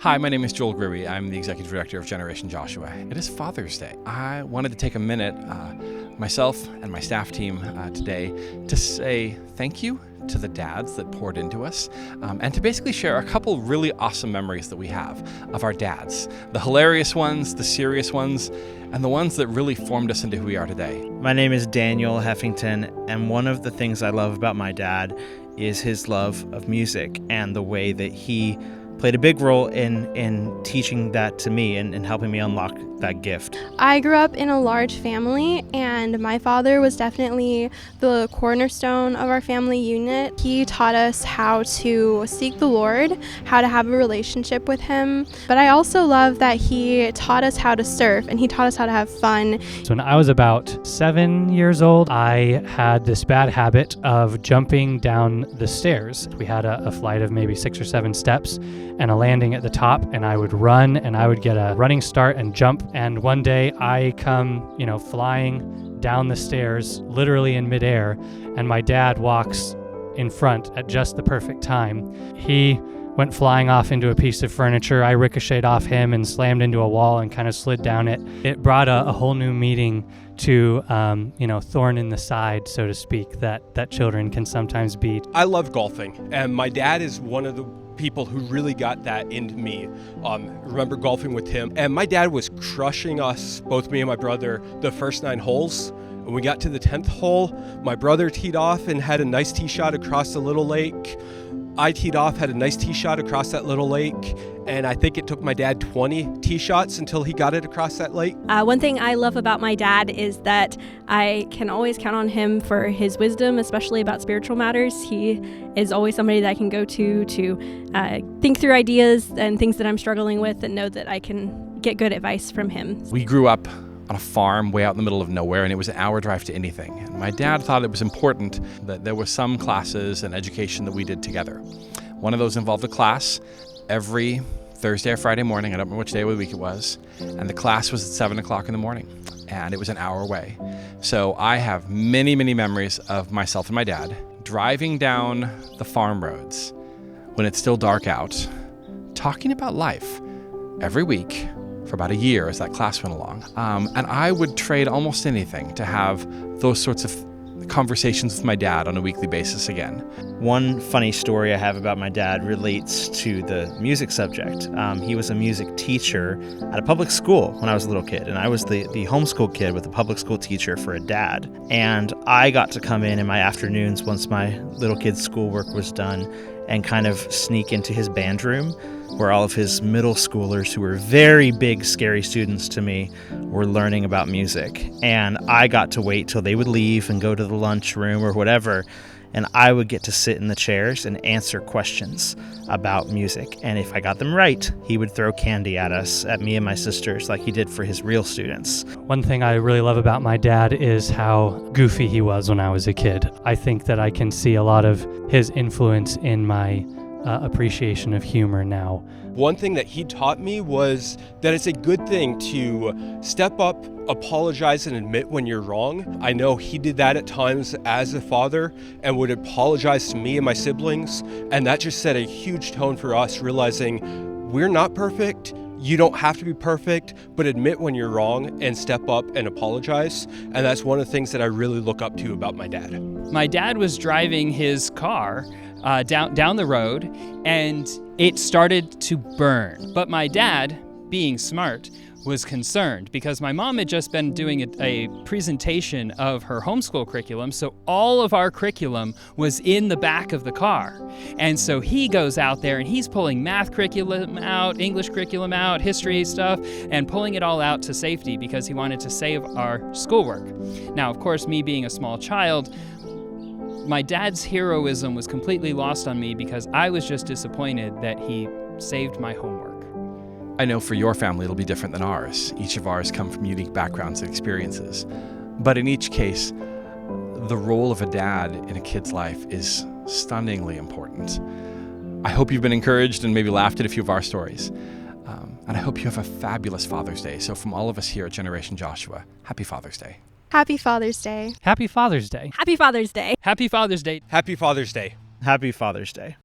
Hi, my name is Joel Grewe. I'm the Executive Director of Generation Joshua. It is Father's Day. I wanted to take a minute, myself and my staff team today, to say thank you to the dads that poured into us, and to basically share a couple really awesome memories that we have of our dads. The hilarious ones, the serious ones, and the ones that really formed us into who we are today. My name is Daniel Heffington, and one of the things I love about my dad is his love of music and the way that he played a big role in teaching that to me and helping me unlock that gift. I grew up in a large family, and my father was definitely the cornerstone of our family unit. He taught us how to seek the Lord, how to have a relationship with Him. But I also love that he taught us how to surf, and he taught us how to have fun. So when I was about 7 years old, I had this bad habit of jumping down the stairs. We had a flight of maybe 6 or 7 steps and a landing at the top, and I would run and I would get a running start and jump. And one day I come, flying down the stairs, literally in midair, and my dad walks in front at just the perfect time. He went flying off into a piece of furniture. I ricocheted off him and slammed into a wall and kind of slid down it. It brought a whole new meaning to, thorn in the side, so to speak, that children can sometimes be. I love golfing, and my dad is one of the people who really got that into me. Remember golfing with him, and my dad was crushing us, both me and my brother, the first 9 holes. When we got to the 10th hole, my brother teed off and had a nice tee shot across the little lake. I teed off, had a nice tee shot across that little lake, and I think it took my dad 20 tee shots until he got it across that lake. One thing I love about my dad is that I can always count on him for his wisdom, especially about spiritual matters. He is always somebody that I can go to think through ideas and things that I'm struggling with, and know that I can get good advice from him. We grew up on a farm way out in the middle of nowhere, and it was an hour drive to anything. And my dad thought it was important that there were some classes and education that we did together. One of those involved a class every Thursday or Friday morning. I don't remember which day of the week it was. And the class was at 7 o'clock in the morning, and it was an hour away. So I have many, many memories of myself and my dad driving down the farm roads when it's still dark out, talking about life every week for about a year as that class went along. And I would trade almost anything to have those sorts of conversations with my dad on a weekly basis again. One funny story I have about my dad relates to the music subject. He was a music teacher at a public school when I was a little kid, and I was the homeschool kid with a public school teacher for a dad. And I got to come in my afternoons once my little kid's schoolwork was done and kind of sneak into his band room, where all of his middle schoolers, who were very big, scary students to me, were learning about music. And I got to wait till they would leave and go to the lunchroom or whatever, and I would get to sit in the chairs and answer questions about music. And if I got them right, he would throw candy at us, at me and my sisters, like he did for his real students. One thing I really love about my dad is how goofy he was when I was a kid. I think that I can see a lot of his influence in my appreciation of humor now. One thing that he taught me was that it's a good thing to step up, apologize, and admit when you're wrong. I know he did that at times as a father and would apologize to me and my siblings, and that just set a huge tone for us, realizing we're not perfect. You don't have to be perfect, but admit when you're wrong and step up and apologize. And that's one of the things that I really look up to about my dad. My dad was driving his car down the road, and it started to burn. But my dad, being smart, was concerned because my mom had just been doing a presentation of her homeschool curriculum, so all of our curriculum was in the back of the car. And so he goes out there and he's pulling math curriculum out, English curriculum out, history stuff, and pulling it all out to safety because he wanted to save our schoolwork. Now, of course, me being a small child, my dad's heroism was completely lost on me because I was just disappointed that he saved my homework. I know for your family it'll be different than ours. Each of ours come from unique backgrounds and experiences. But in each case, the role of a dad in a kid's life is stunningly important. I hope you've been encouraged and maybe laughed at a few of our stories. And I hope you have a fabulous Father's Day. So from all of us here at Generation Joshua, happy Father's Day. Happy Father's Day. Happy Father's Day. Happy Father's Day. Happy Father's Day. Happy Father's Day. Happy Father's Day.